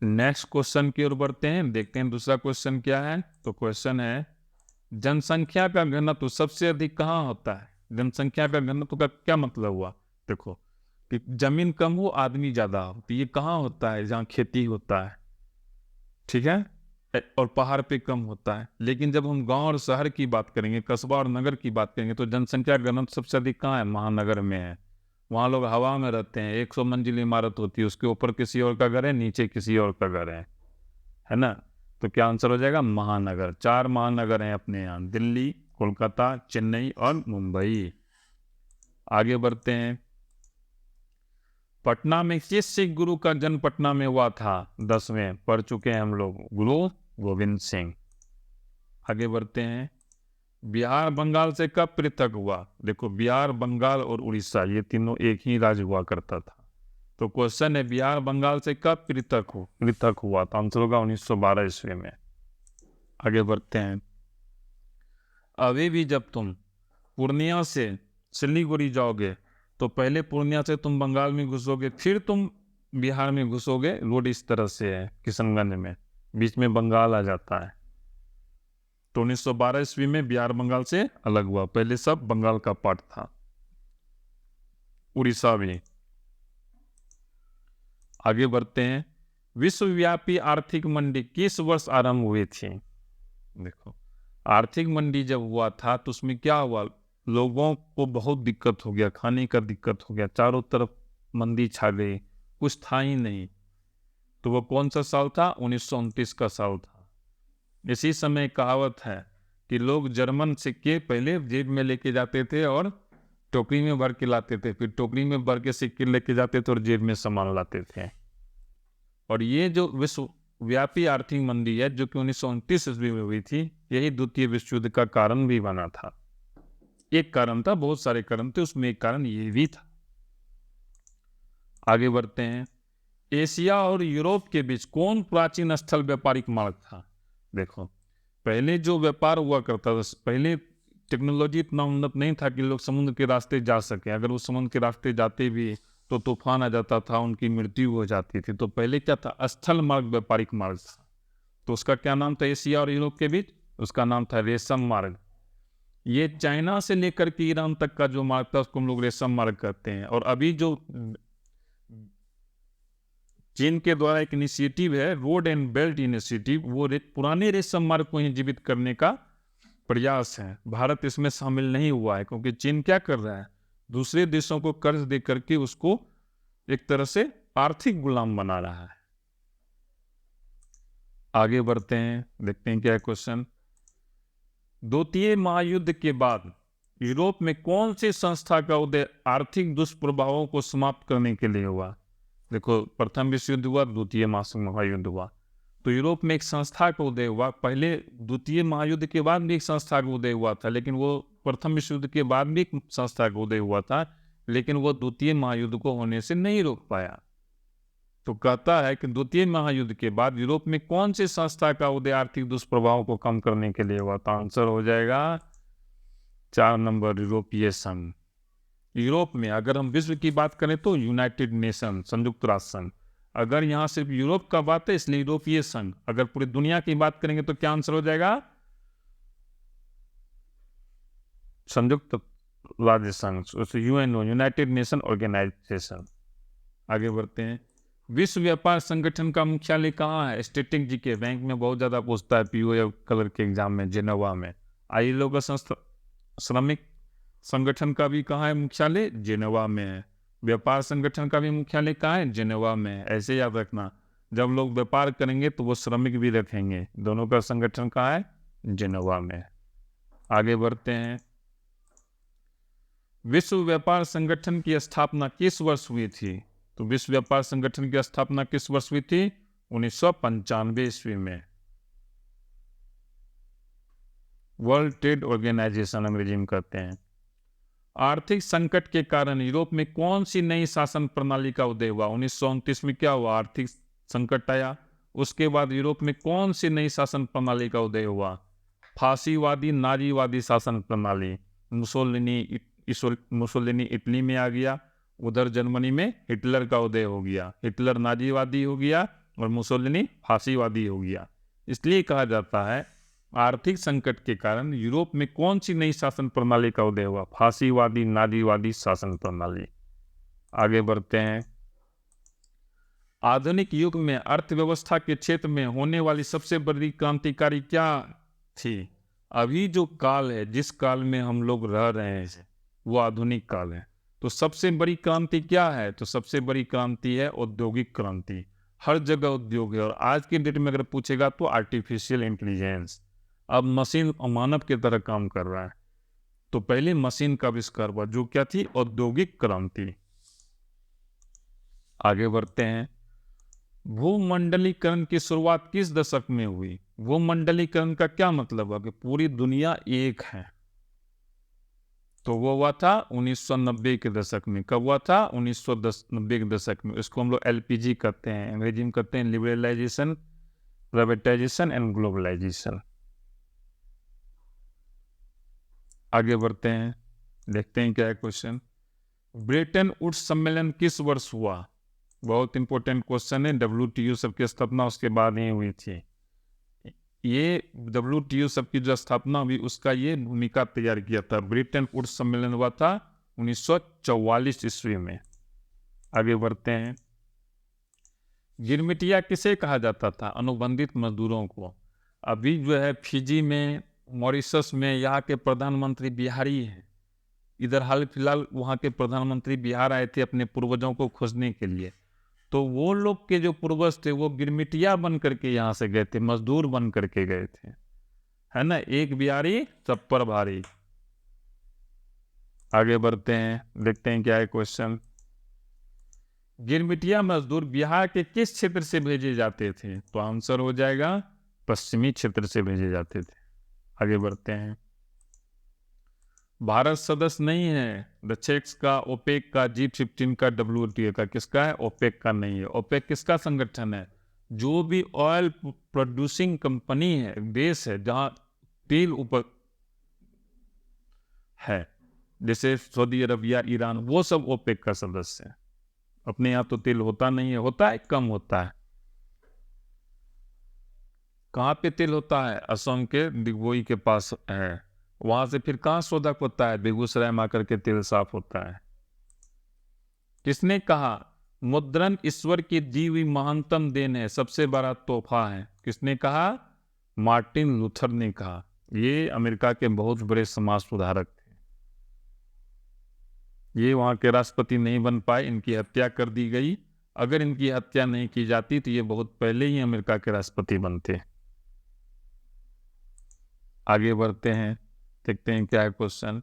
Next question की ओर बढ़ते हैं, देखते हैं दूसरा क्वेश्चन क्या है। तो क्वेश्चन है, जनसंख्या का घनत्व सबसे अधिक कहाँ होता है? जनसंख्या का घनत्व का क्या मतलब हुआ? देखो कि जमीन कम हो आदमी ज्यादा हो, तो ये कहाँ होता है? जहाँ खेती होता है, ठीक है, और पहाड़ पे कम होता है। लेकिन जब हम गांव और शहर की बात करेंगे, कस्बा और नगर की बात करेंगे, तो जनसंख्या घनत्व सबसे अधिक कहाँ है? महानगर में है। वहाँ लोग हवा में रहते हैं, 100 मंजिली इमारत होती है, उसके ऊपर किसी और का घर है, नीचे किसी और का घर है ना? तो क्या आंसर हो जाएगा? महानगर। 4 महानगर हैं अपने यहाँ, दिल्ली, कोलकाता, चेन्नई और मुंबई। आगे बढ़ते हैं। पटना में किस सिख गुरु का जन्म पटना में हुआ था? 10वें पढ़ चुके हैं हम लोग, गुरु गोविंद सिंह। आगे बढ़ते हैं। बिहार बंगाल से कब पृथक हुआ? देखो, बिहार, बंगाल और उड़ीसा ये तीनों एक ही राज्य हुआ करता था। तो क्वेश्चन है, बिहार बंगाल से कब पृथक हुआ? तो आंसर होगा 1912 ईस्वी में। आगे बढ़ते हैं। अभी भी जब तुम पूर्णिया से सिलीगुड़ी जाओगे, तो पहले पूर्णिया से तुम बंगाल में घुसोगे, फिर तुम बिहार में घुसोगे। रोड इस तरह से है, किशनगंज में, बीच में बंगाल आ जाता है। तो 1912 ईस्वी में बिहार बंगाल से अलग हुआ, पहले सब बंगाल का पार्ट था, उड़ीसा भी। आगे बढ़ते हैं। विश्वव्यापी आर्थिक मंडी किस वर्ष आरंभ हुई थी? देखो, आर्थिक मंडी जब हुआ था तो उसमें क्या हुआ, लोगों को बहुत दिक्कत हो गया, खाने का दिक्कत हो गया, चारों तरफ मंदी छा गई, कुछ था ही नहीं। तो वो कौन सा साल था? 1929 का साल था। इसी समय कहावत है कि लोग जर्मन सिक्के पहले जेब में लेके जाते थे और टोकरी में भर के लाते थे, फिर टोकरी में भर के सिक्के लेके जाते थे और जेब में सामान लाते थे। और ये जो विश्वव्यापी आर्थिक मंदी है जो कि 1929 ईस्वी में हुई थी, यही द्वितीय विश्व युद्ध का कारण भी बना था। एक कारण था, बहुत सारे कारण थे, उसमें एक कारण ये भी था। आगे बढ़ते हैं। एशिया और यूरोप के बीच कौन प्राचीन स्थल व्यापारिक मार्ग था? देखो, पहले जो व्यापार हुआ करता था, पहले टेक्नोलॉजी इतना उन्नत नहीं था कि लोग समुद्र के रास्ते जा सके। अगर वो समुद्र के रास्ते जाते भी तो तूफान आ जाता था, उनकी मृत्यु हो जाती थी। तो पहले क्या था? स्थल मार्ग व्यापारिक मार्ग था। तो उसका क्या नाम था? एशिया और यूरोप के बीच उसका नाम था रेशम मार्ग। ये चाइना से लेकर के ईरान तक का जो मार्ग था उसको हम लोग रेशम मार्ग कहते हैं। और अभी जो चीन के द्वारा एक इनिशिएटिव है, रोड एंड बेल्ट इनिशिएटिव, वो पुराने रेशम मार्ग को ही जीवित करने का प्रयास है। भारत इसमें शामिल नहीं हुआ है क्योंकि चीन क्या कर रहा है? दूसरे देशों को कर्ज दे करके उसको एक तरह से आर्थिक गुलाम बना रहा है। आगे बढ़ते हैं, देखते हैं क्या क्वेश्चन। द्वितीय महायुद्ध के बाद यूरोप में कौन सी संस्था का उदय आर्थिक दुष्प्रभावों को समाप्त करने के लिए हुआ? देखो, प्रथम विश्व युद्ध हुआ, द्वितीय महायुद्ध हुआ, तो यूरोप में एक संस्था का उदय हुआ। पहले द्वितीय महायुद्ध के बाद भी एक संस्था का उदय हुआ था, लेकिन वो प्रथम विश्व युद्ध के बाद भी एक संस्था का उदय हुआ था, लेकिन वो द्वितीय महायुद्ध को होने से नहीं रोक पाया। तो कहता है कि द्वितीय महायुद्ध के बाद यूरोप में कौन सी संस्था का उदय आर्थिक दुष्प्रभावों को कम करने के लिए हुआ? तो आंसर हो जाएगा 4 नंबर, यूरोपीय संघ। यूरोप में अगर हम विश्व की बात करें तो यूनाइटेड नेशन, संयुक्त राष्ट्र संघ। अगर यहाँ सिर्फ यूरोप का बात है इसलिए यूरोपीय संघ। अगर पूरी दुनिया की बात करेंगे तो क्या आंसर हो जाएगा? संयुक्त राज्य संघ, यूएनओ, यूनाइटेड नेशन ऑर्गेनाइजेशन। आगे बढ़ते हैं। विश्व व्यापार संगठन का मुख्यालय कहाँ है? स्टैटिक जीके बैंक में बहुत ज्यादा पूछता है, पीओ या कलर के एग्जाम में, जेनेवा में। आईएलओ का संस्था, श्रमिक संगठन का भी कहाँ है मुख्यालय? जेनेवा में है। व्यापार संगठन का भी मुख्यालय कहाँ है? जेनेवा में है। ऐसे याद रखना, जब लोग व्यापार करेंगे तो वो श्रमिक भी रखेंगे। दोनों का संगठन कहाँ है? जेनेवा में। आगे बढ़ते हैं। विश्व व्यापार संगठन की स्थापना किस वर्ष हुई थी? तो विश्व व्यापार संगठन की स्थापना किस वर्ष हुई थी? 1995 ईस्वी में। वर्ल्ड ट्रेड ऑर्गेनाइजेशन अंग्रेजी में कहते हैं। आर्थिक संकट के कारण यूरोप में कौन सी नई शासन प्रणाली का उदय हुआ? 1929 में क्या हुआ? आर्थिक संकट आया। उसके बाद यूरोप में कौन सी नई शासन प्रणाली का उदय हुआ? फांसीवादी नाजीवादी शासन प्रणाली। मुसोलिनी इटली में आ गया, उधर जर्मनी में हिटलर का उदय हो गया। हिटलर नाजीवादी हो गया और मुसोलिनी फांसीवादी हो गया। इसलिए कहा जाता है आर्थिक संकट के कारण यूरोप में कौन सी नई शासन प्रणाली का उदय हुआ? फांसीवादी नाजीवादी शासन प्रणाली। आगे बढ़ते हैं। आधुनिक युग में अर्थव्यवस्था के क्षेत्र में होने वाली सबसे बड़ी क्रांतिकारी क्या थी? अभी जो काल है, जिस काल में हम लोग रह रहे हैं, वो आधुनिक काल है। तो सबसे बड़ी क्रांति क्या है? तो सबसे बड़ी क्रांति है औद्योगिक क्रांति। हर जगह उद्योग है, और आज के डेट में अगर पूछेगा तो आर्टिफिशियल इंटेलिजेंस। अब मशीन मानव की तरह काम कर रहा है। तो पहले मशीन का आविष्कार हुआ, जो क्या थी? औद्योगिक क्रांति। आगे बढ़ते हैं। भूमंडलीकरण की शुरुआत किस दशक में हुई? भूमंडलीकरण का क्या मतलब है? कि पूरी दुनिया एक है। तो वो हुआ था 1990 के दशक में। कब हुआ था? 1990 के दशक में। इसको हम लोग LPG कहते हैं, अंग्रेजी में कहते हैं लिबरलाइजेशन, प्राइवेटाइजेशन एंड ग्लोबलाइजेशन। आगे बढ़ते हैं, देखते हैं क्या है क्वेश्चन। ब्रेटन वुड्स सम्मेलन किस वर्ष हुआ? बहुत इंपॉर्टेंट क्वेश्चन है। WTO सब की स्थापना उसके बाद ही हुई थी। ये WTO सब की जो स्थापना हुई, उसका ये भूमिका तैयार किया था। ब्रेटन वुड्स सम्मेलन हुआ था 1944 ईस्वी में। आगे बढ़ते हैं। गिरमिटिया किसे कहा जाता था? अनुबंधित मजदूरों को। अभी जो है फिजी में, मॉरिशस में, यहाँ के प्रधानमंत्री बिहारी हैं। इधर हाल फिलहाल वहाँ के प्रधानमंत्री बिहार आए थे अपने पूर्वजों को खोजने के लिए। तो वो लोग के जो पूर्वज थे वो गिरमिटिया बन करके यहाँ से गए थे, मजदूर बन करके गए थे, है ना। एक बिहारी सब पर भारी। आगे बढ़ते हैं, देखते हैं क्या है क्वेश्चन। गिरमिटिया मजदूर बिहार के किस क्षेत्र से भेजे जाते थे? तो आंसर हो जाएगा पश्चिमी क्षेत्र से भेजे जाते थे। आगे बढ़ते हैं। भारत सदस्य नहीं है दक्षेक्स का, ओपेक का, G15 का, WTO का। किसका है? ओपेक का नहीं है। ओपेक किसका संगठन है? जो भी ऑयल प्रोड्यूसिंग कंपनी है, देश है जहां तेल ऊपर है, जैसे सऊदी अरबिया, ईरान, वो सब ओपेक का सदस्य है। अपने यहाँ तो तेल होता नहीं है, होता है कम होता है। कहाँ पे तेल होता है? असम के दिग्बोई के पास है। वहां से फिर कहाँ शोधक होता है? बेगूसराय में आकर के तेल साफ होता है। किसने कहा मुद्रण ईश्वर की दी हुई महानतम देन है, सबसे बड़ा तोहफा है? किसने कहा? मार्टिन लूथर ने कहा। ये अमेरिका के बहुत बड़े समाज सुधारक थे। ये वहां के राष्ट्रपति नहीं बन पाए, इनकी हत्या कर दी गई। अगर इनकी हत्या नहीं की जाती तो ये बहुत पहले ही अमेरिका के राष्ट्रपति बनते। आगे बढ़ते हैं, देखते हैं क्या है क्वेश्चन।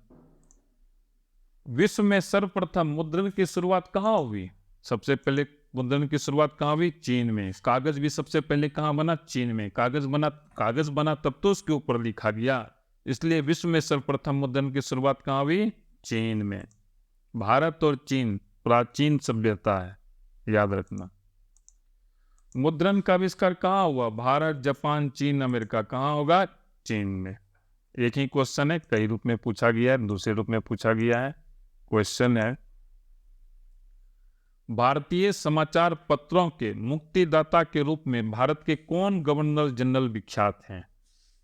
विश्व में सर्वप्रथम मुद्रण की शुरुआत कहाँ हुई? सबसे पहले मुद्रण की शुरुआत कहाँ हुई? चीन में। कागज भी सबसे पहले कहाँ बना? चीन में। कागज बना तब तो उसके ऊपर लिखा गया, इसलिए विश्व में सर्वप्रथम मुद्रण की शुरुआत कहाँ हुई? चीन में। भारत और चीन प्राचीन सभ्यता है, याद रखना। मुद्रण का आविष्कार कहाँ हुआ? भारत, जापान, चीन, अमेरिका। कहाँ होगा? चीन में। एक ही क्वेश्चन है, कई रूप में पूछा गया है, दूसरे रूप में पूछा गया है। क्वेश्चन है भारतीय समाचार पत्रों के मुक्तिदाता के रूप में भारत के कौन गवर्नर जनरल विख्यात हैं?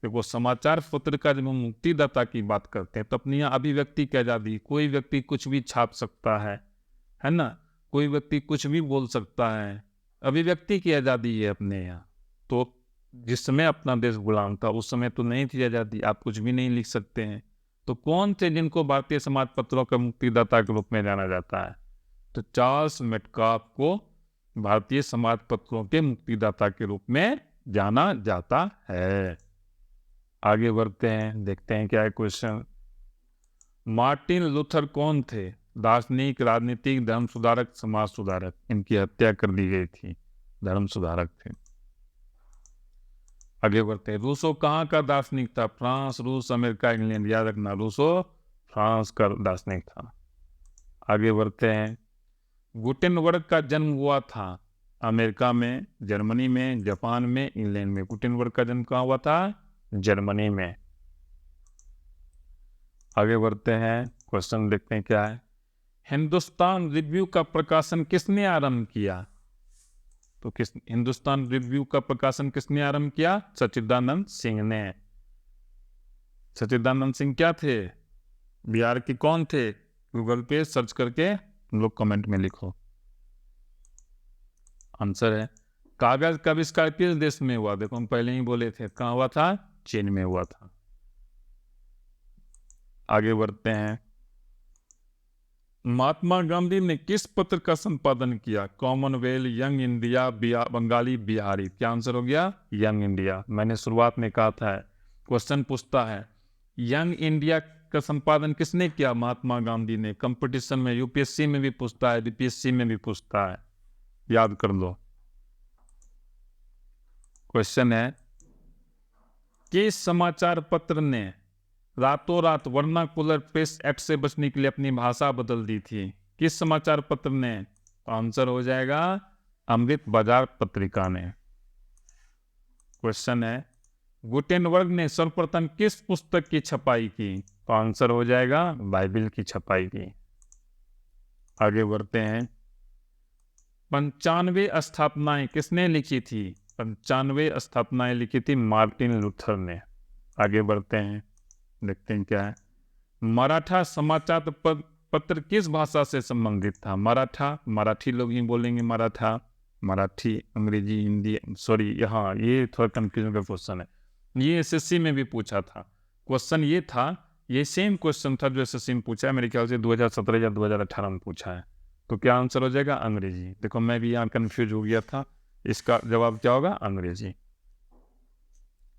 देखो, समाचार पत्र का जब हम मुक्तिदाता की बात करते हैं तो अपनी यहाँ अभिव्यक्ति की आजादी, कोई व्यक्ति कुछ भी छाप सकता है ना। कोई व्यक्ति कुछ भी बोल सकता है, अभिव्यक्ति की आजादी है अपने यहाँ। तो जिस समय अपना देश गुलाम था उस समय तो नहीं थी आजादी, आप कुछ भी नहीं लिख सकते हैं। तो कौन थे जिनको भारतीय समाज पत्रों के मुक्तिदाता के रूप में जाना जाता है? तो चार्ल्स मेटकाफ को भारतीय समाज पत्रों के मुक्तिदाता के रूप में जाना जाता है। आगे बढ़ते हैं, देखते हैं क्या है क्वेश्चन। मार्टिन लूथर कौन थे? दार्शनिक, राजनीतिक, धर्म सुधारक, समाज सुधारक। इनकी हत्या कर दी गई थी, धर्म सुधारक थे। आगे बढ़ते हैं। रूसो कहाँ का दार्शनिक था? फ्रांस, रूस, अमेरिका, इंग्लैंड। याद रखना, रूसो फ्रांस का दार्शनिक था। आगे बढ़ते हैं। गुटेनबर्ग का जन्म हुआ था अमेरिका में, जर्मनी में, जापान में, इंग्लैंड में। गुटेनबर्ग का जन्म कहाँ हुआ था? जर्मनी में। आगे बढ़ते हैं, क्वेश्चन देखते हैं क्या है। हिंदुस्तान रिव्यू का प्रकाशन किसने आरंभ किया? तो किस हिंदुस्तान रिव्यू का प्रकाशन किसने आरंभ किया? सच्चिदानंद सिंह ने। सच्चिदानंद सिंह क्या थे? बिहार के कौन थे? गूगल पे सर्च करके तुम लोग कमेंट में लिखो। आंसर है कागज का आविष्कार किस देश में हुआ? देखो हम पहले ही बोले थे, कहाँ हुआ था? चीन में हुआ था। आगे बढ़ते हैं। महात्मा गांधी ने किस पत्र का संपादन किया? Commonwealth, young India, Bengali Bihari? क्या आंसर हो गया? Young India. मैंने शुरुआत में कहा था, क्वेश्चन पूछता है यंग इंडिया का संपादन किसने किया? महात्मा गांधी ने। कंपटीशन में यूपीएससी में भी पूछता है, बीपीएससी में भी पूछता है, याद कर लो। क्वेश्चन है किस समाचार पत्र ने रातों रात वर्नाकुलर प्रेस एक्ट से बचने के लिए अपनी भाषा बदल दी थी? किस समाचार पत्र ने? आंसर हो जाएगा अमृत बाजार पत्रिका ने। क्वेश्चन है गुटेनबर्ग ने सर्वप्रथम किस पुस्तक की छपाई की? तो आंसर हो जाएगा बाइबिल की छपाई की। आगे बढ़ते हैं। 95 स्थापनाएं किसने लिखी थी? 95 स्थापनाएं लिखी थी मार्टिन लूथर ने। आगे बढ़ते हैं, देखते हैं क्या है। मराठा समाचार पत्र किस भाषा से संबंधित था? मराठा, मराठी लोग ही बोलेंगे मराठा, मराठी, अंग्रेजी, हिंदी, सॉरी यहाँ ये थोड़ा कंफ्यूजन का क्वेश्चन है। ये एसएससी में भी पूछा था। क्वेश्चन ये था, ये सेम क्वेश्चन था जो एसएससी में पूछा है, मेरे ख्याल से 2017 या 2018 में पूछा है। तो क्या आंसर हो जाएगा? अंग्रेजी। देखो मैं भी यहाँ कंफ्यूज हो गया था, इसका जवाब क्या होगा? अंग्रेजी।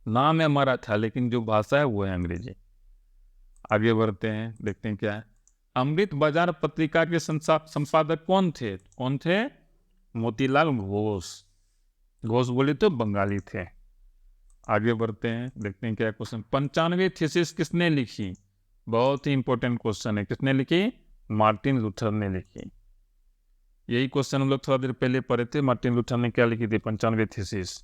नाम है मराठा लेकिन जो भाषा है वो है अंग्रेजी। आगे बढ़ते हैं, देखते हैं क्या है। अमृत बाजार पत्रिका के संपादक कौन थे? कौन थे? मोतीलाल घोष। घोष बोले तो बंगाली थे। आगे बढ़ते हैं, देखते हैं क्या क्वेश्चन। 95 थीसिस किसने लिखी? बहुत ही इंपॉर्टेंट क्वेश्चन है। किसने लिखी? मार्टिन लूथर ने लिखी। यही क्वेश्चन हम लोग थोड़ा देर पहले पढ़े थे। मार्टिन लूथर ने क्या लिखी थी? 95 थीसिस।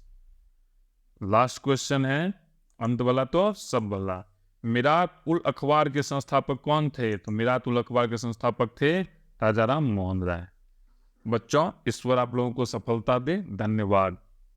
लास्ट क्वेश्चन है, अंत वाला तो सब वाला। मिरात उल अखबार के संस्थापक कौन थे? तो मिरात उल अखबार के संस्थापक थे राजाराम मोहन राय। बच्चों ईश्वर आप लोगों को सफलता दे। धन्यवाद।